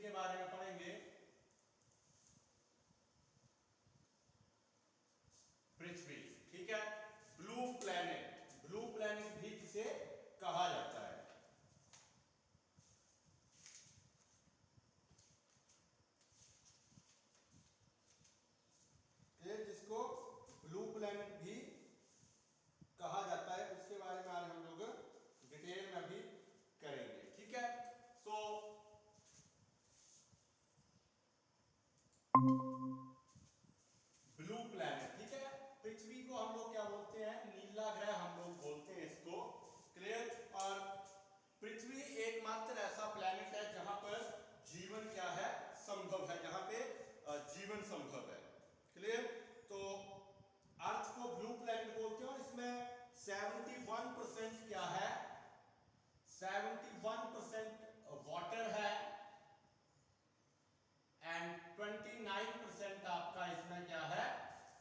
के बारे में पढ़ेंगे। पृथ्वी, ठीक है। ब्लू प्लैनेट भी किसे कहा जाता है? जिसको ब्लू प्लैनेट भी कहा जाता है, उसके बारे में आज हम लोग डिटेल में भी करेंगे, ठीक है। सो ब्लू प्लैनेट, ठीक है। पृथ्वी को हम लोग क्या बोलते हैं? नीला ग्रह हम लोग बोलते हैं इसको, क्लियर। और पृथ्वी एकमात्र ऐसा प्लैनेट है जहां पर जीवन क्या है? संभव है, जहां पे जीवन संभव है, क्लियर। तो अर्थ को ब्लू प्लैनेट बोलते हैं और इसमें 71% क्या है? 71% वाटर है एंड 29% आपका इसमें क्या है?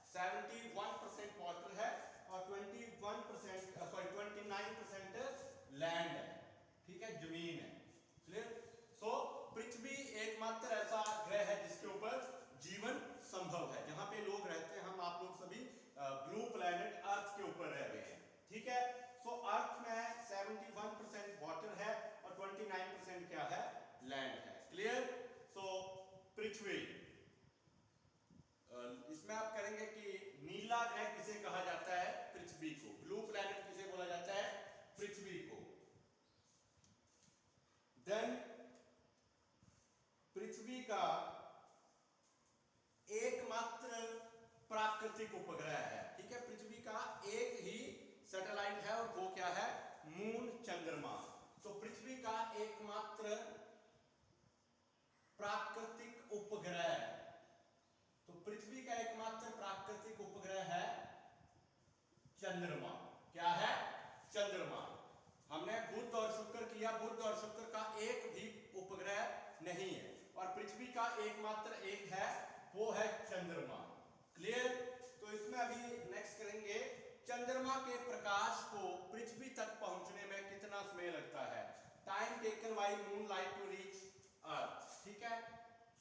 71% वाटर है और 29% लैंड है, ठीक है, जमीन है, क्लियर। सो पृथ्वी एकमात्र ऐसा ग्रह है जिसके ऊपर जीवन संभव है, जहां पे लोग रहते हैं। हम आप लोग सभी ब्लू प्लैनेट अर्थ के ऊपर रह रहे हैं, ठीक है। सो अर्थ में 71% वाटर है और 29% क्या है? लैंड है, क्लियर। सो पृथ्वी, इसमें आप करेंगे कि नीला ग्रह किसे कहा जाता है? पृथ्वी को। ब्लू प्लैनेट किसे बोला जाता है? पृथ्वी को। देन पृथ्वी का एकमात्र प्राकृतिक उपग्रह है, ठीक है। पृथ्वी का एक ही सैटेलाइट है और वो क्या है? मून, चंद्रमा। तो पृथ्वी का एकमात्र प्राकृतिक उपग्रह, तो पृथ्वी का एकमात्र प्राकृतिक उपग्रह है चंद्रमा। क्या है? चंद्रमा। हमने बुध और शुक्र किया, बुध और शुक्र का एक भी उपग्रह नहीं है और पृथ्वी का एकमात्र एक है, वो है चंद्रमा, क्लियर। तो इसमें अभी नेक्स्ट करेंगे, चंद्रमा के प्रकाश को पृथ्वी तक पहुंचने में कितना समय लगता है? Time taken by moon light to reach earth, ठीक है।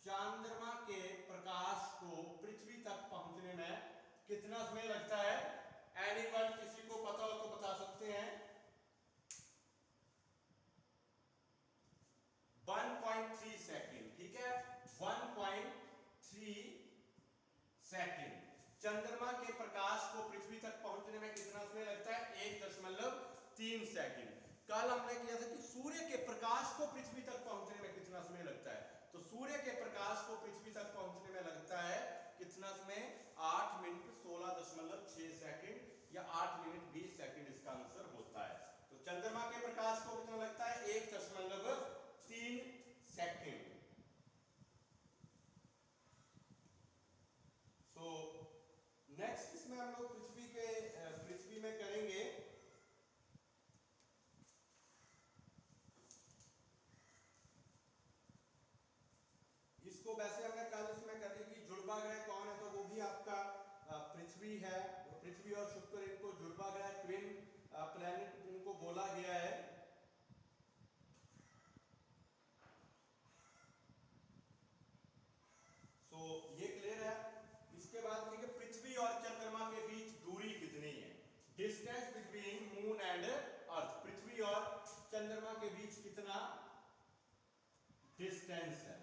चंद्रमा के प्रकाश को पृथ्वी तक पहुंचने में कितना समय लगता है? एनीवन, किसी को पता हो तो बता सकते हैं। 1.3 सेकेंड, ठीक है, 1.3 सेकेंड। चंद्रमा के प्रकाश को पृथ्वी तक पहुंचने में कितना समय लगता है? 1.3 सेकेंड। कल हमने किया था कि सूर्य के प्रकाश को पृथ्वी तक पहुंचने में कितना समय लगता है, तो सूर्य के प्रकाश को पृथ्वी तक पहुंचने में लगता है कितना समय? 8 मिनट 16.6 सेकेंड या 8 मिनट 20 सेकेंड इसका आंसर होता है। तो चंद्रमा के प्रकाश को कितना लगता है? 1.3 सेकेंड। सो नेक्स्ट इसमें हम लोग पृथ्वी में करेंगे इसको। वैसे हमने कल इसमें कर दी कि जुड़वा ग्रह कौन है, तो वो भी आपका पृथ्वी है। पृथ्वी और शुक्र, इनको जुड़वा ग्रह, ट्विन प्लैनेट इनको बोला गया है। सो ये क्लियर है। इसके बाद देखिए पृथ्वी और चंद्रमा के बीच दूरी कितनी है? Distance between moon and earth. पृथ्वी और चंद्रमा के बीच कितना डिस्टेंस है?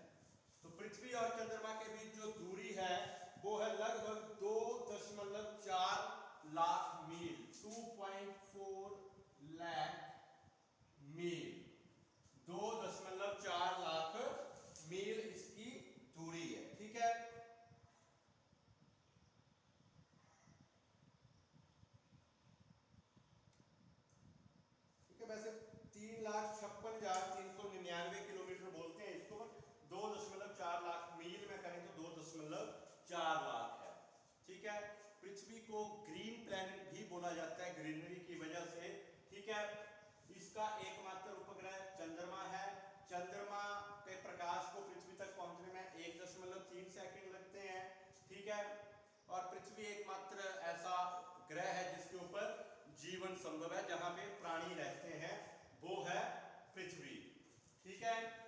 तो पृथ्वी और चंद्रमा के बीच जो दूरी है वो है लगभग 2.4 लाख मील, 2.4 लाख मील, 2.4 लाख मील इसकी दूरी है, ठीक है। ठीक है, वैसे 3,56,399 किलोमीटर बोलते हैं इसको, 2.4 लाख मील में करें तो 2.4 लाख है, ठीक है। पृथ्वी को ग्रीन प्लैनेट भी बोला जाता है ग्रीनरी की वजह से, ठीक है। इसका एकमात्र उपग्रह चंद्रमा है। चंद्रमा के प्रकाश को पृथ्वी तक पहुंचने में 1.3 सेकंड लगते हैं, ठीक है। और पृथ्वी एकमात्र ऐसा ग्रह है जिसके ऊपर जीवन संभव है, जहां पे प्राणी रहते हैं, वो है पृथ्वी, ठीक है।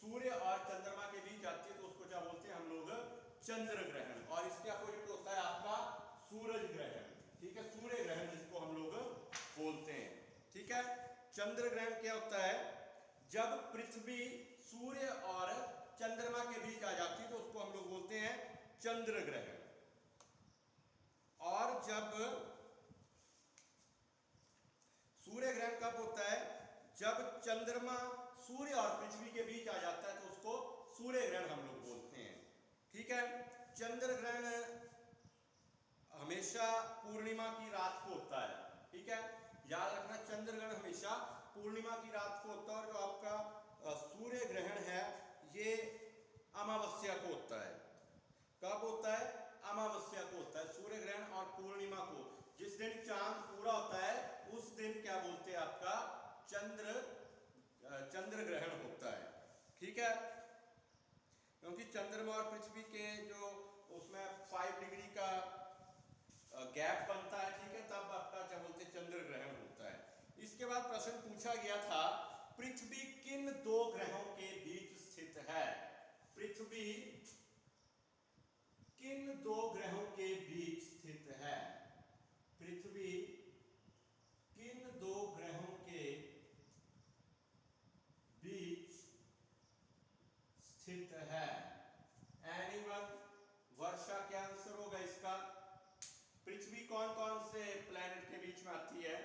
सूर्य और चंद्रमा के बीच आती है तो उसको क्या बोलते हैं हम लोग, चंद्र ग्रहण। और इसके अपोजिट होता है आपका सूरज ग्रहण, ठीक है, सूर्य ग्रहण जिसको हम लोग बोलते हैं, ठीक है। चंद्र ग्रहण क्या होता है, जब पृथ्वी सूर्य और चंद्रमा के बीच आ जाती है तो उसको हम लोग बोलते हैं चंद्र ग्रहण। और जब सूर्य ग्रहण कब होता है, जब चंद्रमा सूर्य और पृथ्वी के बीच आ जाता है तो उसको सूर्य ग्रहण हम लोग बोलते हैं, ठीक है। चंद्र ग्रहण हमेशा पूर्णिमा की रात को होता है, ठीक है, याद रखना, चंद्र ग्रहण हमेशा पूर्णिमा की रात को होता है। और जो आपका सूर्य ग्रहण है ये अमावस्या को होता है। कब होता है, अमावस्या को होता है सूर्य ग्रहण। और पूर्णिमा को, जिस दिन चांद पूरा होता है उस दिन क्या बोलते हैं, आपका चंद्र ग्रहण होता है, ठीक है। क्योंकि चंद्रमा और पृथ्वी के जो उसमें 5 डिग्री का गैप बनता है, ठीक है, तब आपका क्या बोलते हैं, चंद्र ग्रहण होता है। इसके बाद प्रश्न पूछा गया था, पृथ्वी किन 2 ग्रहों के बीच स्थित है, पृथ्वी किन 2 ग्रहों के बीच स्थित है, पृथ्वी किन 2 ग्रहों के बीच स्थित है। एनीवन, वर्षा क्या आंसर होगा इसका, पृथ्वी कौन कौन से प्लैनेट के बीच में आती है,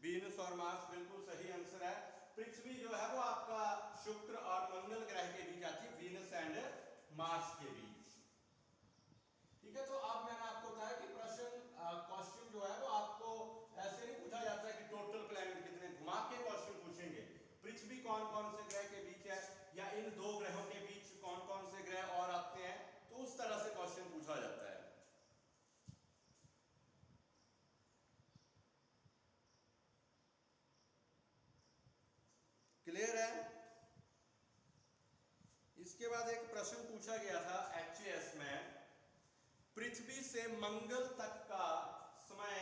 वीनस और मार्स, बिल्कुल सही आंसर है। पृथ्वी जो है वो आपका शुक्र और मंगल ग्रह के बीच आती है, वीनस एंड मार्स के बीच, ठीक है। तो अब मैंने आपको बताया कि क्वेश्चन जो है वो आपको ऐसे नहीं पूछा जाता है कि टोटल प्लैनेट कितने, घुमा के क्वेश्चन पूछेंगे, पृथ्वी कौन कौन से ग्रह के बीच है या इन 2 ग्रहों के बीच कौन कौन से ग्रह और आते हैं, तो उस तरह से क्वेश्चन पूछा जाता है। क्लियर है। इसके बाद एक प्रश्न पूछा गया था एचएएस में, पृथ्वी से मंगल तक का समय,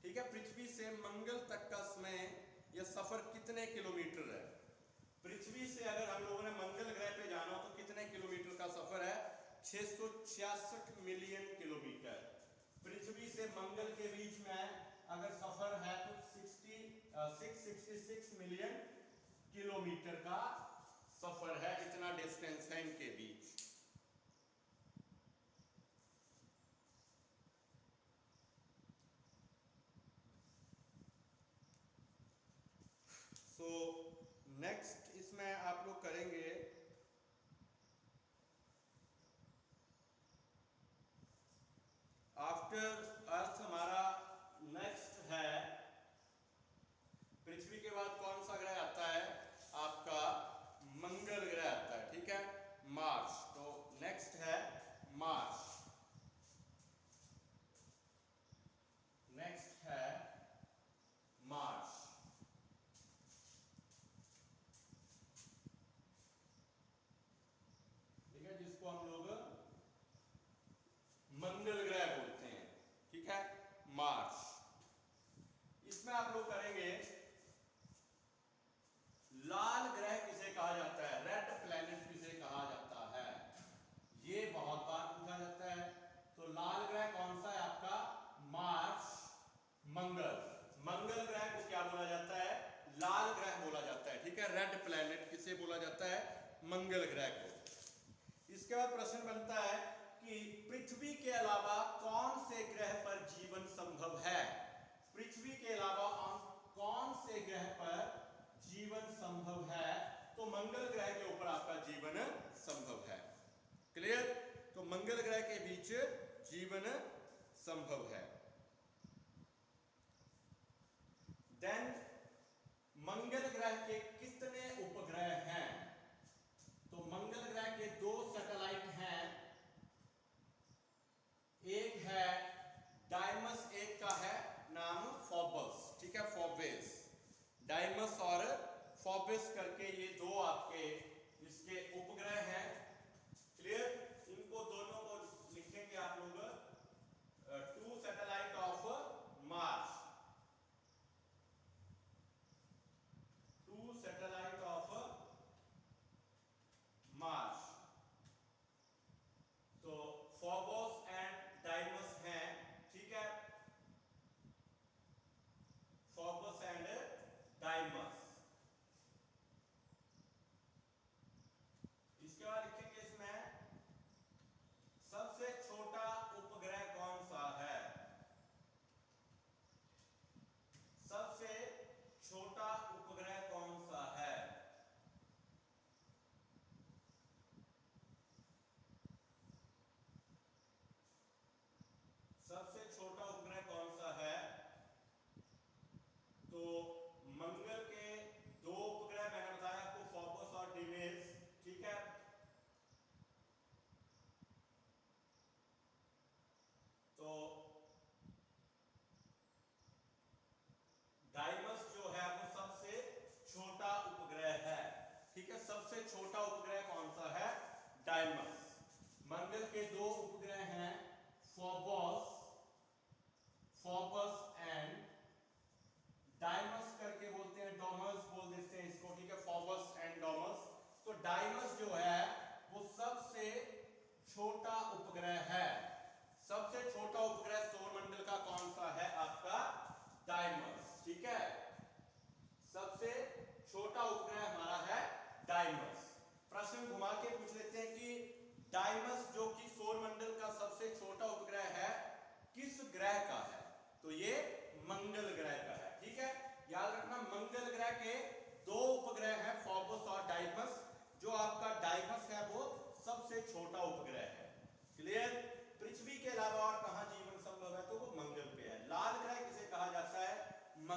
ठीक है, पृथ्वी से मंगल तक का समय यह सफर कितने किलोमीटर है, पृथ्वी से अगर हम लोगों ने मंगल ग्रह पे जाना हो तो कितने किलोमीटर का सफर है, 666 मिलियन किलोमीटर। पृथ्वी से मंगल के बीच में अगर सफर है तो 666 मिलियन किलोमीटर का सफर है, इतना डिस्टेंस है इनके बीच। तो नेक्स्ट इसमें आप लोग करेंगे आफ्टर अर्थ, हमारा नेक्स्ट है, पृथ्वी के बाद कौन सा ग्रह आता है, आपका मंगल ग्रह आता है, ठीक है, मार्स। तो नेक्स्ट है मार्स, नेक्स्ट है मार्स, ठीक है, जिसको हम लोग मंगल ग्रह बोलते हैं, ठीक है, मार्स। इसमें आप लोग करेंगे लाल ग्रह किसे कहा जाता है, रेड प्लैनेट किसे कहा जाता है, ये बहुत बार पूछा जाता है। तो लाल ग्रह कौन सा है आपका, मार्स, मंगल। मंगल ग्रह को क्या बोला जाता है, लाल ग्रह बोला जाता है, ठीक है। रेड प्लैनेट किसे बोला जाता है, मंगल ग्रह को। इसके बाद प्रश्न बनता है कि पृथ्वी के अलावा कौन से ग्रह पर जीवन संभव है, पृथ्वी के अलावा कौन से ग्रह पर जीवन संभव है, तो मंगल ग्रह के ऊपर आपका जीवन संभव है। क्लियर, तो मंगल ग्रह के बीच जीवन संभव है। देन मंगल ग्रह के कितने उपग्रह हैं, तो मंगल ग्रह के 2 सैटेलाइट हैं, एक है डाइमस, एक का है नाम फोबस, ठीक है, फोबेस, डाइमस और फोबेस करके ये 2 आपके इसके उपग्रह हैं। क्लियर, इनको दोनों को लिखेंगे आप लोग 2 सैटेलाइट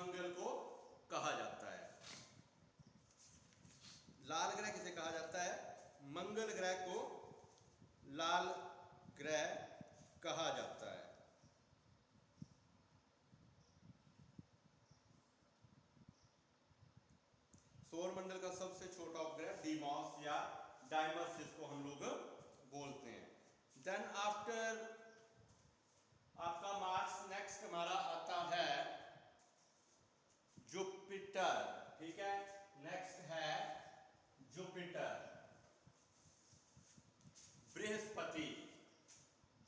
मंगल को कहा जाता है। लाल ग्रह किसे कहा जाता है? मंगल ग्रह को लाल ग्रह कहा जाता है। सौरमंडल का सबसे छोटा उपग्रह डीमॉस या डाइमस जिसको हम लोग बोलते हैं। देन आफ्टर आपका मार्स, नेक्स्ट हमारा आता है जुपिटर। ठीक है, नेक्स्ट है जुपिटर, बृहस्पति।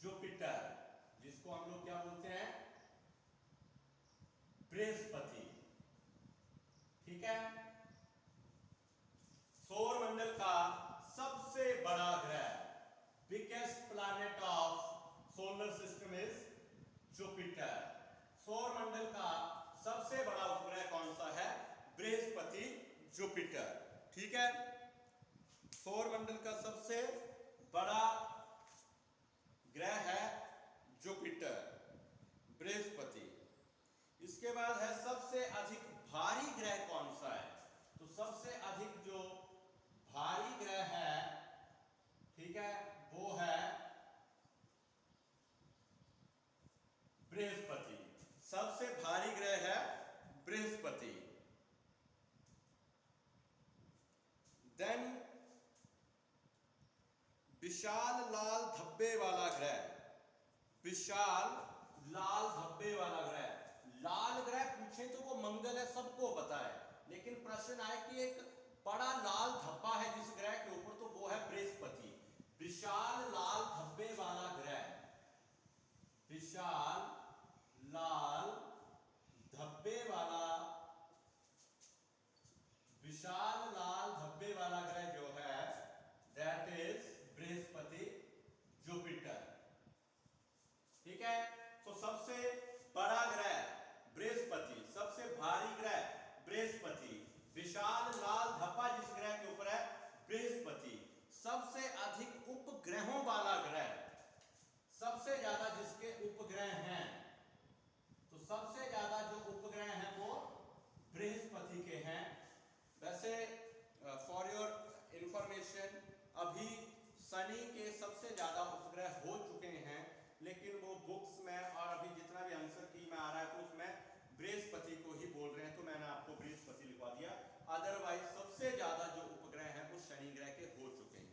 जुपिटर जिसको हम लोग क्या बोलते हैं? बृहस्पति। ठीक है, सौरमंडल का सबसे बड़ा ग्रह, biggest planet of solar system is Jupiter. सौरमंडल का सबसे बड़ा उपग्रह कौन सा है? बृहस्पति, जुपिटर। ठीक है, सौरमंडल का सबसे बड़ा ग्रह है जुपिटर, बृहस्पति। इसके बाद है सबसे अधिक भारी ग्रह कौन सा है? तो सबसे अधिक जो भारी ग्रह है, ठीक है, वो है बृहस्पति। सबसे भारी ग्रह है बृहस्पति। देन विशाल लाल धब्बे वाला ग्रह, विशाल लाल धब्बे वाला ग्रह। लाल ग्रह पूछे तो वो मंगल है, सबको पता है, लेकिन प्रश्न आए कि एक बड़ा लाल धब्बा है जिस ग्रह के ऊपर, तो वो है बृहस्पति। विशाल लाल धब्बे वाला ग्रह, विशाल लाल धब्बे वाला, विशाल लाल धब्बे वाला ग्रह जो है दैट इज बृहस्पति, जुपिटर। ठीक है, तो सबसे बड़ा ग्रह बृहस्पति, सबसे भारी ग्रह बृहस्पति, विशाल लाल धब्बा जिस ग्रह के ऊपर है बृहस्पति, सबसे अधिक उपग्रहों वाला ग्रह, सबसे ज्यादा जिसके उपग्रह हैं, तो सबसे ज्यादा जो उपग्रह हैं वो बृहस्पति के हैं। वैसे फॉर योर इंफॉर्मेशन अभी शनि के सबसे ज्यादा उपग्रह हो चुके हैं, लेकिन वो बुक्स में और अभी जितना भी आंसर की में आ रहा है तो उसमें बृहस्पति को ही बोल रहे हैं, तो मैंने आपको बृहस्पति लिखवा दिया। अदरवाइज सबसे ज्यादा जो उपग्रह हैं वो शनि ग्रह के हो चुके हैं।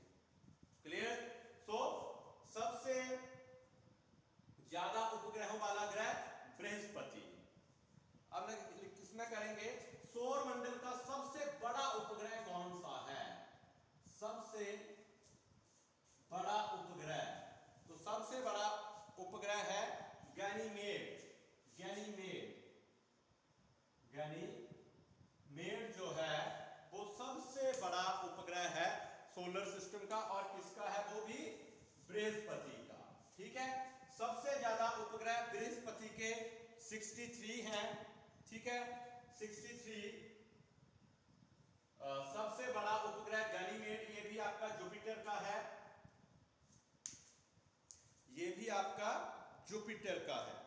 क्लियर? सो सबसे ज्यादा उपग्रहों वाला ग्रह बृहस्पति। अब किसमें करेंगे? सौरमंडल का सबसे बड़ा उपग्रह कौन सा है? सबसे बड़ा उपग्रह, तो सबसे बड़ा उपग्रह है गैनीमेड। गैनीमेड, गैनीमेड जो है वो सबसे बड़ा उपग्रह है सोलर सिस्टम का, और किसका है? वो भी बृहस्पति का। ठीक है, सबसे ज्यादा उपग्रह बृहस्पति के 63 हैं। ठीक है, 63। सबसे बड़ा उपग्रह गैनीमेड, ये भी आपका जुपिटर का है, ये भी आपका जुपिटर का है।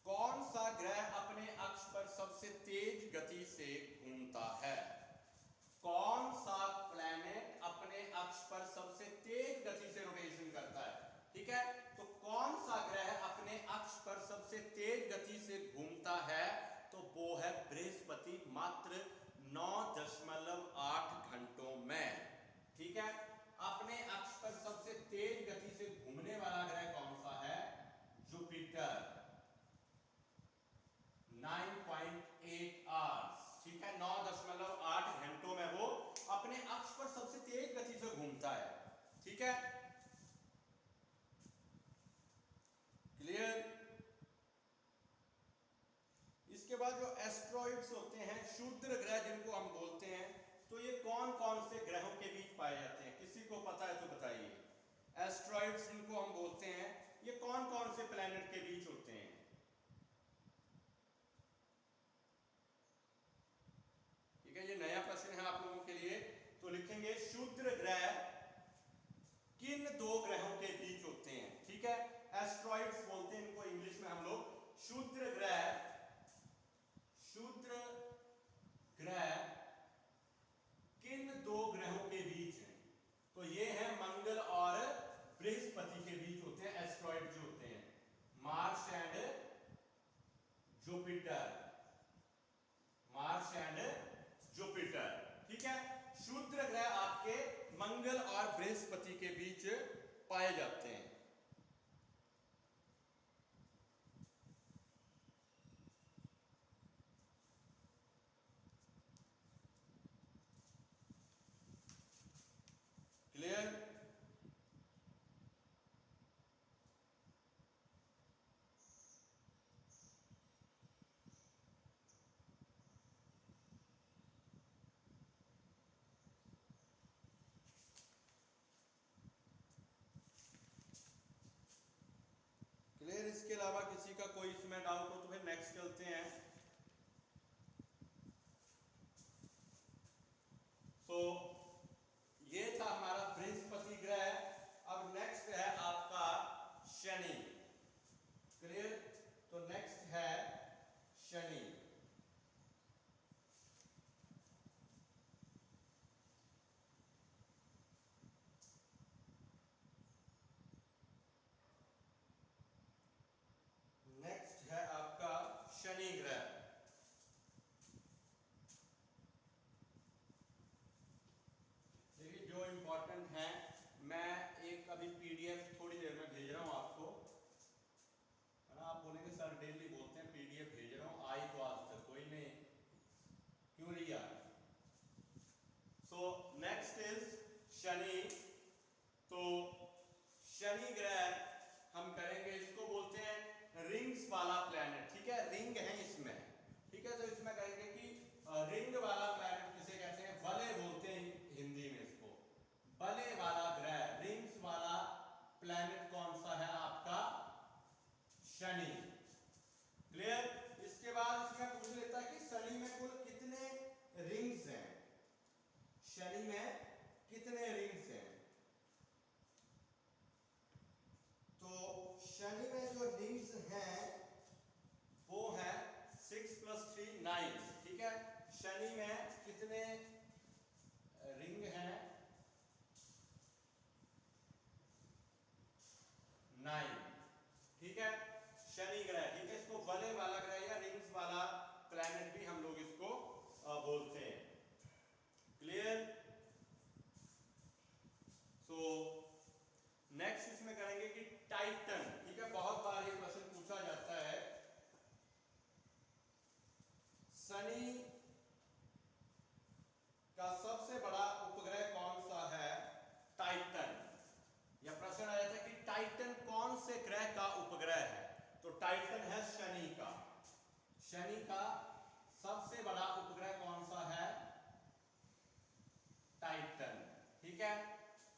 कौन सा ग्रह अपने अक्ष पर सबसे तेज गति से घूमता है? कौन सा प्लैनेट अपने अक्ष पर सबसे तेज गति से रोटेशन करता है? ठीक है, तो कौन सा ग्रह अपने अक्ष पर सबसे तेज गति से घूमता है? तो वो है बृहस्पति, मात्र 9.8 घंटों में। ठीक है, अपने अक्ष पर सबसे तेज गति से घूमने वाला ग्रह कौन सा है? Jupiter, 9.8 hours. ठीक है, 9.8 घंटों में वो अपने अक्ष पर सबसे तेज गति से घूमता है। ठीक है, क्लियर? इसके बाद जो एस्ट्रॉइड्स होते हैं, क्षुद्र ग्रह जिनको हम बोलते हैं, तो ये कौन कौन से ग्रहों के बीच पाए जाते हैं? किसी को पता है तो बताइए। एस्ट्रॉइड्स जिनको हम बोलते हैं, ये कौन कौन से प्लैनेट के बीच होते हैं? ठीक है, ये नया प्रश्न है आप लोगों अलावा किसी का कोई इसमें डाउट हो तो फिर नेक्स्ट चलते हैं। तो ये था हमारा बृहस्पति ग्रह। अब नेक्स्ट है आपका शनि। क्लियर? तो नेक्स्ट है शनि। नेक्स्ट है आपका शनि ग्रह। देखिए जो इंपॉर्टेंट है, मैं एक अभी पीडीएफ थोड़ी देर में भेज रहा हूं आपको, है ना। आप बोलेंगे सर डेली बोलते हैं पीडीएफ भेज रहा हूं, आई तो आज तक कोई नहीं, क्यों नहीं आई? So next is Shani. तो शनि ग्रह हम करेंगे, इसको बोलते हैं रिंग्स वाला प्लैनेट। ठीक है, रिंग है इसमें। ठीक है, तो इसमें कहेंगे कि रिंग वाला प्लैनेट किसे कहते हैं? वलय बोलते हैं हिंदी में इसको। वलय वाला ग्रह, रिंग्स वाला प्लैनेट कौन सा है? आपका शनि। क्लियर? इसके बाद इसमें पूछ लेता है कि शनि में कुल कितने रिंग्स हैं? शनि में कितने रिंग्स हैं? तो शनि में जो रिंग्स हैं वो है 6 + 3 9। ठीक है, शनि में कितने रिंग हैं? 9। ठीक है, शनि ग्रह। ठीक है, इसको वलय वाला ग्रह या रिंग्स वाला प्लैनेट भी हम लोग इसको बोलते हैं। क्लियर? सो नेक्स्ट इसमें करेंगे कि टाइटन। ठीक है, बहुत बार ये क्वेश्चन पूछा जाता है, शनि का सबसे बड़ा उपग्रह कौन सा है? टाइटन। यह प्रश्न आ जाता है कि टाइटन कौन से ग्रह का उपग्रह है? तो टाइटन है शनि का। शनि का सबसे बड़ा उपग्रह कौन सा है? टाइटन। ठीक है,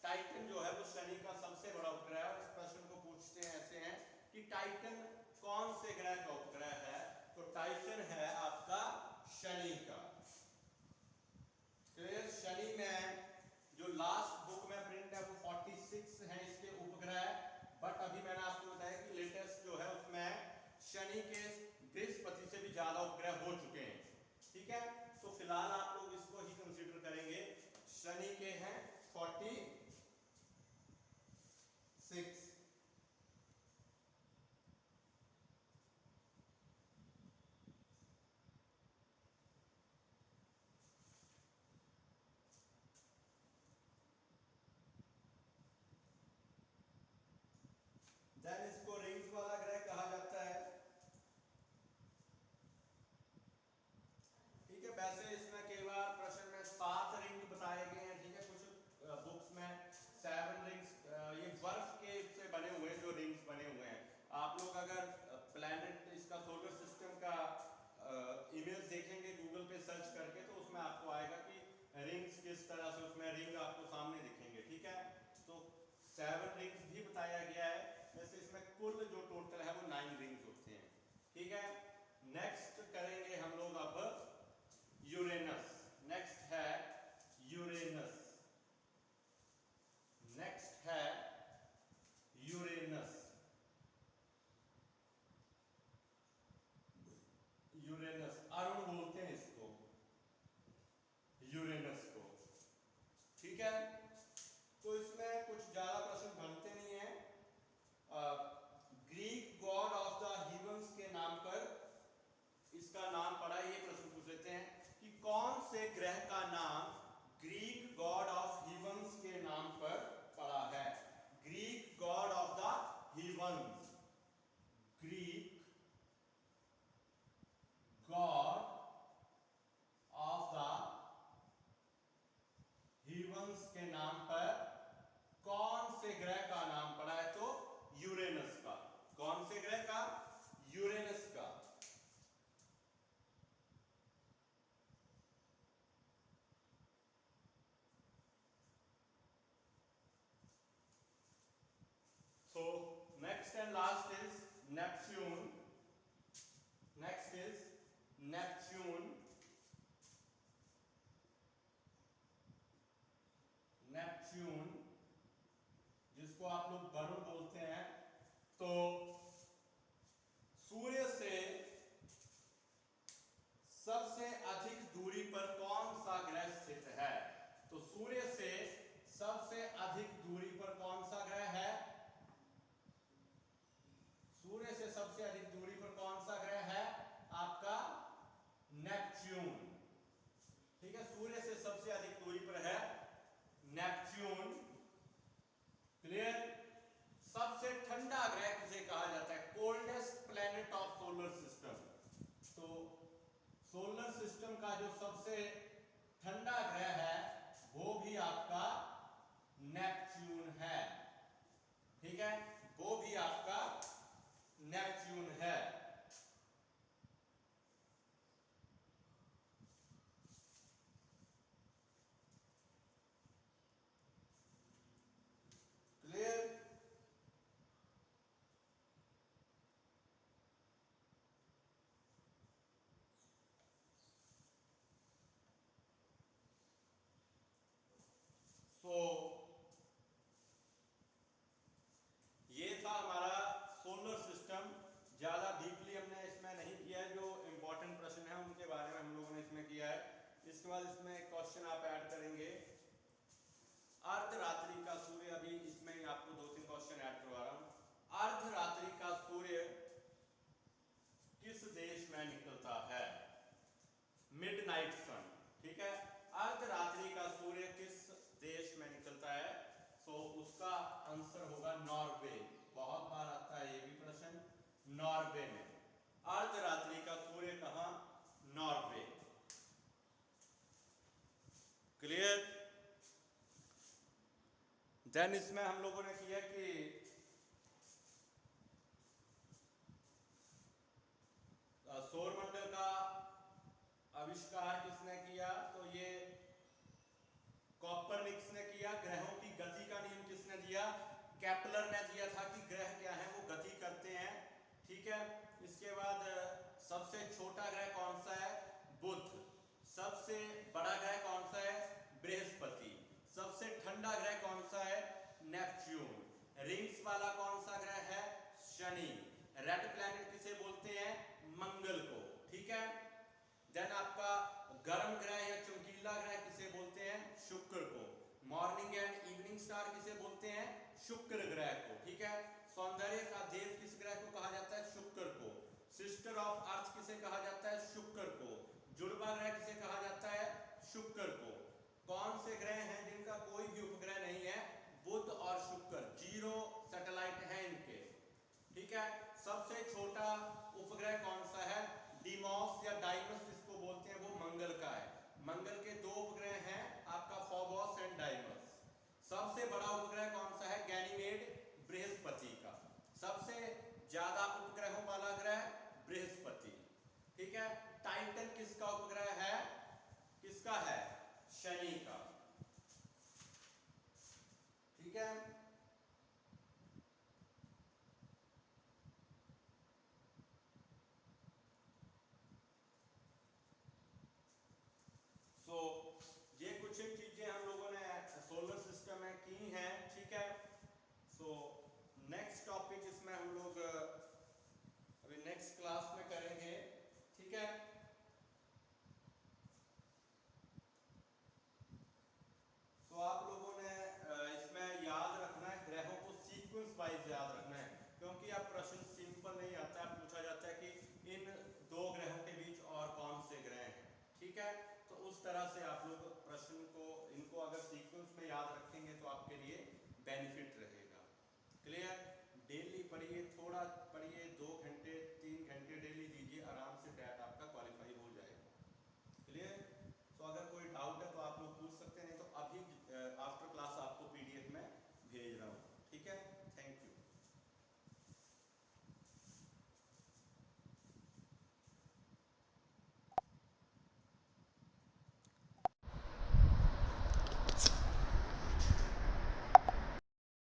टाइटन जो है वो शनि का सबसे बड़ा उपग्रह है। और इस प्रश्न को पूछते हैं ऐसे हैं कि टाइटन कौन से ग्रह का उपग्रह है? तो टाइटन है आपका शनि का। क्लियर? शनि में जो लास्ट बुक में प्रिंट है वो 46 है इसके उपग्रह, बट अभी मैंने आपको बताया कि लेटेस्ट जो है उसमें शनि के बृहस्पति से भी ज्यादा उपग्रह हो चुके हैं। ठीक है, तो फिलहाल आप लोग इसको ही कंसीडर करेंगे। शनि के हैं 46। देन इसको रिंग्स वाला ग्रह कहा जाता है। ठीक है, वैसे इसमें कई बार प्रश्न में 7 रिंग बताए गए हैं। ठीक है, कुछ बुक्स में 7 रिंग्स, ये बर्फ के से बने हुए जो रिंग्स बने हुए हैं। आप लोग अगर प्लैनेट इसका सोलर सिस्टम का इमेज देखेंगे गूगल पे सर्च करके, तो उसमें आपको आएगा कि रिंग्स किस तरह से, उसमें रिंग आपको सामने दिखेंगे। ठीक है, तो 7 रिंग्स भी बताया गया है। वैसे इसमें कुल जो टोटल है वो 9 रिंग्स होते हैं। ठीक है, नेक्स्ट करेंगे हम लोग अब यूरेनस। नेक्स्ट है यूरेनस। नेक्स्ट है यूरेनस। यूरेनस अरुण बोलते हैं इसको, यूरेनस को। ठीक है, तो इसमें कुछ ज्यादा प्रश्न बनते नहीं है। Greek god of the heavens के नाम पर इसका नाम पड़ा। ये प्रश्न पूछ लेते हैं कि कौन से ग्रह का नाम ग्रीक गॉड ऑफ हीवंस के नाम पर पड़ा है? Greek god of the heavens, Greek god of the heavens के नाम पर कौन से ग्रह का नाम पड़ा है? तो यूरेनस का। कौन से ग्रह का? यूरेनस का। So next and last is Neptune. Neptune, जिसको आप लोग वरुण बोलते हैं, तो सूर्य से सबसे अधिक दूरी पर कौन सा ग्रह स्थित है? तो सूर्य से सबसे अधिक दूरी पर कौन सा ग्रह है? सूर्य से सबसे अधिक दूरी पर कौन सा ग्रह है? आपका नेपच्यून। ठीक है, सूर्य से सबसे अधिक दूरी पर है नेपच्यून। क्लियर? सबसे ठंडा ग्रह किसे कहा जाता है? Coldest planet of solar system. तो सोलर सिस्टम का जो सबसे ठंडा ग्रह है वो भी आपका नेपच्यून है। ठीक है, वो भी आपका नेपच्यून है। क्लियर? तो ये था हमारा सोलर सिस्टम। ज्यादा डीपली हमने इसमें नहीं किया है, जो इंपॉर्टेंट प्रश्न है उनके बारे में हम लोगों ने इसमें किया है। इसके बाद इसमें एक क्वेश्चन आप ऐड करेंगे, अर्धरात्रि का सूर्य। अभी इसमें आपको 2-3 क्वेश्चन ऐड करवा रहा हूं। अर्धरात्रि का सूर्य किस देश में निकलता है? मिडनाइट सन। ठीक है, अर्धरात्रि का सूर्य किस देश में निकलता है? तो उसका आंसर होगा नॉर्वे। बहुत बार आता है ये भी प्रश्न, नॉर्वे में। अर्धरात्रि का सूर्य कहां? नॉर्वे। क्लियर? देन इसमें हम लोगों ने किया कि सौरमंडल का आविष्कार किसने किया? तो ये कॉपरनिकस ने किया। ग्रहों की गति का नियम किसने दिया? केपलर ने दिया था कि ग्रह क्या है, वो गति करते हैं। ठीक है, इसके बाद सबसे छोटा ग्रह कौन सा है? बुध। सबसे बड़ा ग्रह कौन सा है? बृहस्पति। सबसे ठंडा ग्रह कौन सा है? नेपच्यून। रिंग्स वाला कौन सा ग्रह है? शनि। रेड प्लैनेट किसे बोलते हैं? मंगल को। ठीक है, देन आपका गर्म ग्रह या चमकीला ग्रह किसे बोलते हैं? शुक्र को। मॉर्निंग एंड इवनिंग स्टार किसे बोलते हैं? शुक्र ग्रह को। ठीक है, सौंदर्य का देव किस ग्रह को कहा जाता है? शुक्र को। सिस्टर ऑफ अर्थ किसे कहा जाता है? शुक्र को। जुड़वा ग्रह किसे कहा जाता है? शुक्र को। कौन से ग्रह हैं जिनका कोई भी उपग्रह नहीं है? बुध और शुक्र, 0 सैटेलाइट है इनके। ठीक है, सबसे छोटा उपग्रह कौन सा है? डिमॉस या डाइमस जिसको बोलते हैं, वो मंगल का है। मंगल के 2 उपग्रह हैं आपका, फोबोस एंड डाइमस। सबसे बड़ा उपग्रह कौन सा है? गैनीमेड, बृहस्पति का। सबसे ज्यादा उपग्रहों वाला ग्रह बृहस्पति। ठीक है, टाइटन किसका उपग्रह है? किसका है? शनि का। ठीक है, सो ये कुछ एक चीजें हम लोगों ने सोलर सिस्टम में की हैं। ठीक है, सो नेक्स्ट टॉपिक इसमें हम लोग अभी नेक्स्ट क्लास में करेंगे। ठीक है, तो आप लोगों ने इसमें याद रखना है, ग्रहों को सीक्वेंस वाइज याद रखना है, क्योंकि अब प्रश्न सिंपल नहीं आता है। पूछा जाता है कि इन 2 ग्रहों के बीच और कौन से ग्रह हैं। ठीक है, तो उस तरह से आप लोग प्रश्न को, इनको अगर सीक्वेंस में याद रखेंगे तो आपके लिए बेनिफिट रहेगा। क्लियर?